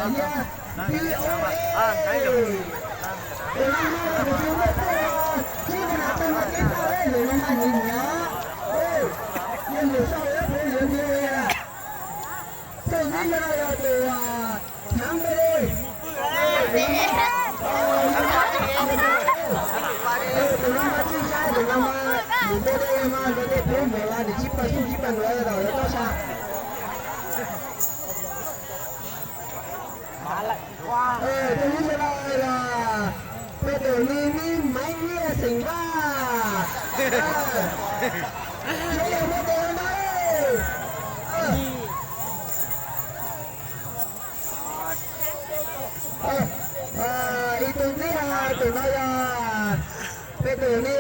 nha. Đi À, đấy được. Từ năm nay là một trường hợp khi mà tôi mà tiếp theo đấy thì năm nay nhìn nhá. Nhưng người sau đấy cũng nhiều như từ bây giờ là từ tháng đây đi. Từ năm ba chín sai từ năm mình tới đây mà tới đây bốn mùa là để chip bằng nữa rồi nó sao? Tôi nghĩ sẽ đây là bây giờ ni máy nghe xình ba. Đây là một điều đây. Itu dia tu naya. Betul ni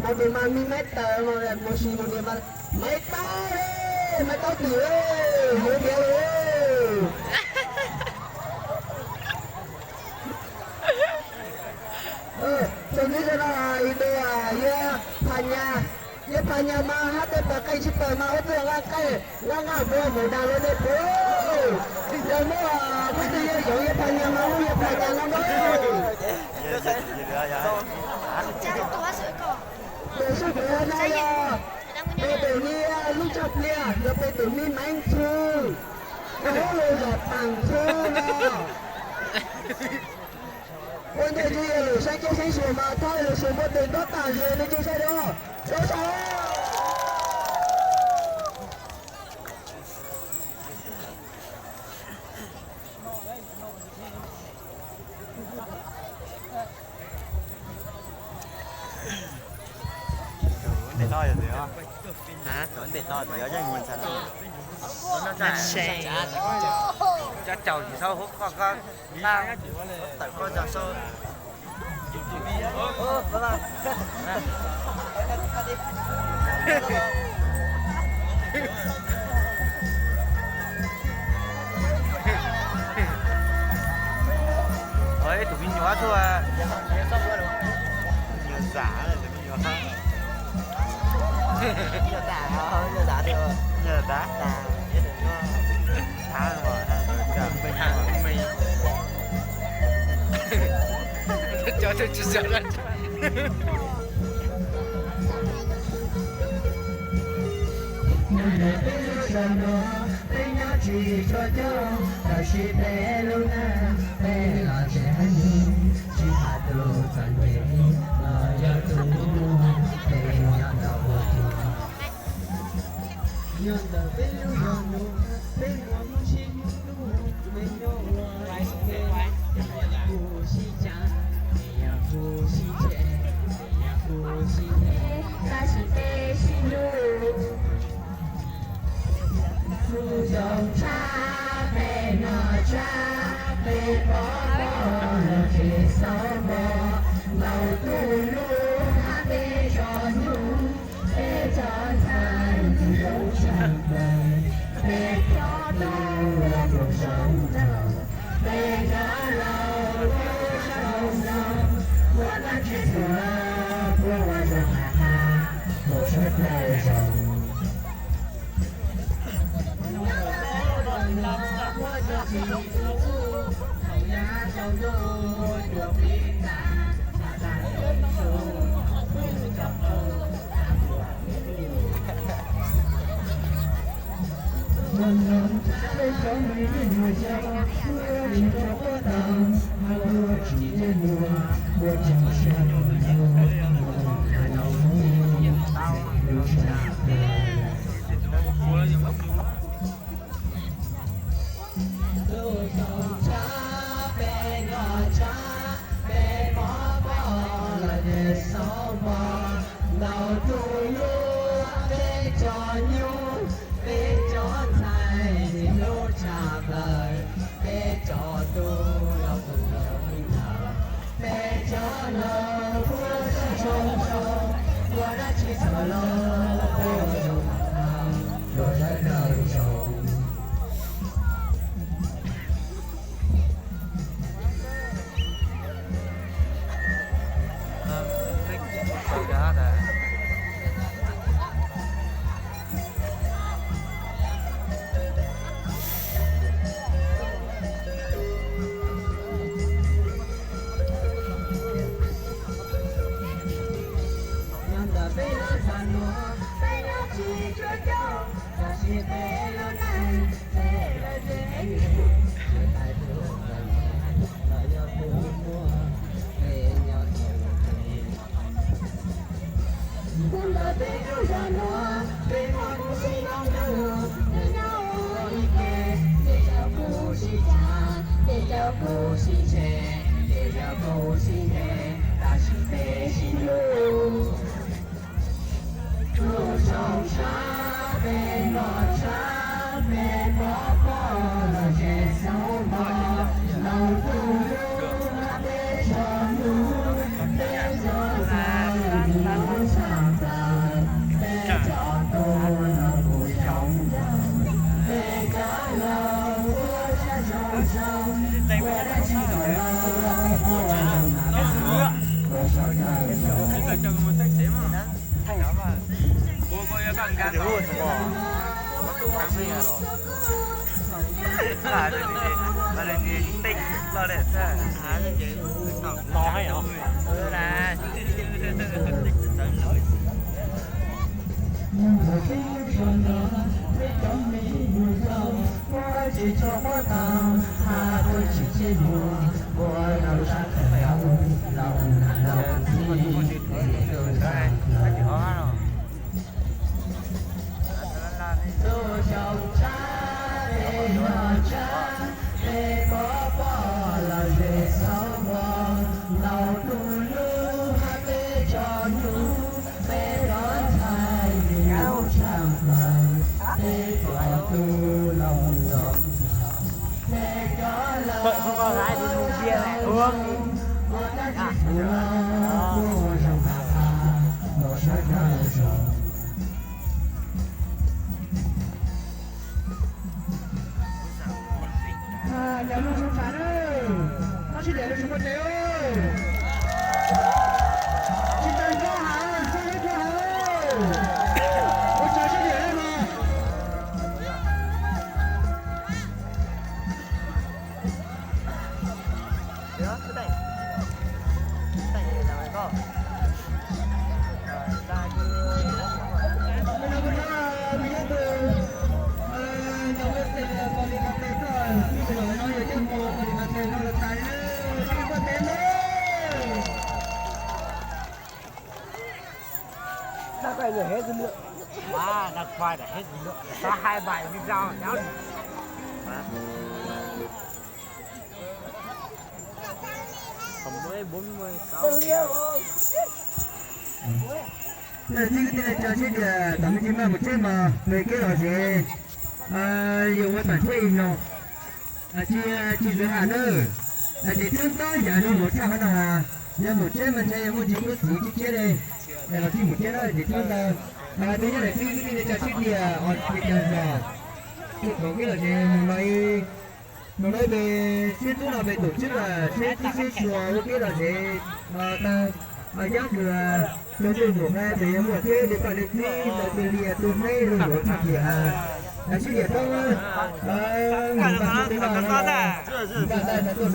mau bermain meter mau musim dia mal meter tu mau dia jadi sana itu ya hanya mahat pakai super mau tu nggak boleh modal ni bro. Yang apa tu ya hanya mau ya hanya mau. Chắc tôi sửa cổ. Tôi sửa cổ này à. Bây giờ như lúc chập lia, giờ bây giờ như mảnh thư. Nó luôn là bằng thư nè. Ôi này thì là sáng chế sáng sửa mà thôi là sửa một tiền tốt tàn rồi nó chưa sao đâu. Đâu sao? để to được không? Hả? Tưởng để to được cho mình sao? Nó chạy. Chắc chầu chỉ sau hút con ta tại con giờ sau. Đó là. Ôi, tụi mình nhỏ thôi à. Nhiều giả rồi tụi mình nhỏ. Nhờ đá thôi, nhờ đá được. Nhờ đá. Đá rồi, đá mình. Cho tôi chỉ sợ lên. Vậy không có ai đi mua bia này uống. Nhà luôn sông Sán ơi, nó chỉ để được chúng ta ơi. Chị Tần cô hả? Sao đấy cô hả? Ôi trời sẽ để đây mà. Được, cái này là mày có. Ra như Bây giờ mình đã từ nhà bên thì còn đi cà phê rồi. Bây giờ nói về chân bộ thì cà phê nó là cái chỉ có tiền thôi. đã quay người hết dư lượng. Wow, đã quay là hết dư lượng. Có 2 bài video nháo. Còn mới 46. Chính cái này cho chị là 89 mà một chiếc mà người kia là gì? Dùng cái bản trên nó. Chị giới hạn ơi. Chị trước đó giờ nó 100 cái nào nhưng một chiếc mình chơi một chiếc có thứ chiếc đây. Đây là chỉ một chiếc đó để chúng ta bây giờ để cái này cho chiếc kia ở cái giờ. Có cái là gì nó nói về xuyên suốt là về tổ chức là sẽ chùa cái là gì ta nhắc là nó từ của nghe thì một cái để phải được đi là từ địa từ nay rồi của thằng gì là chứ địa không bạn chúng ta là chúng ta là tôi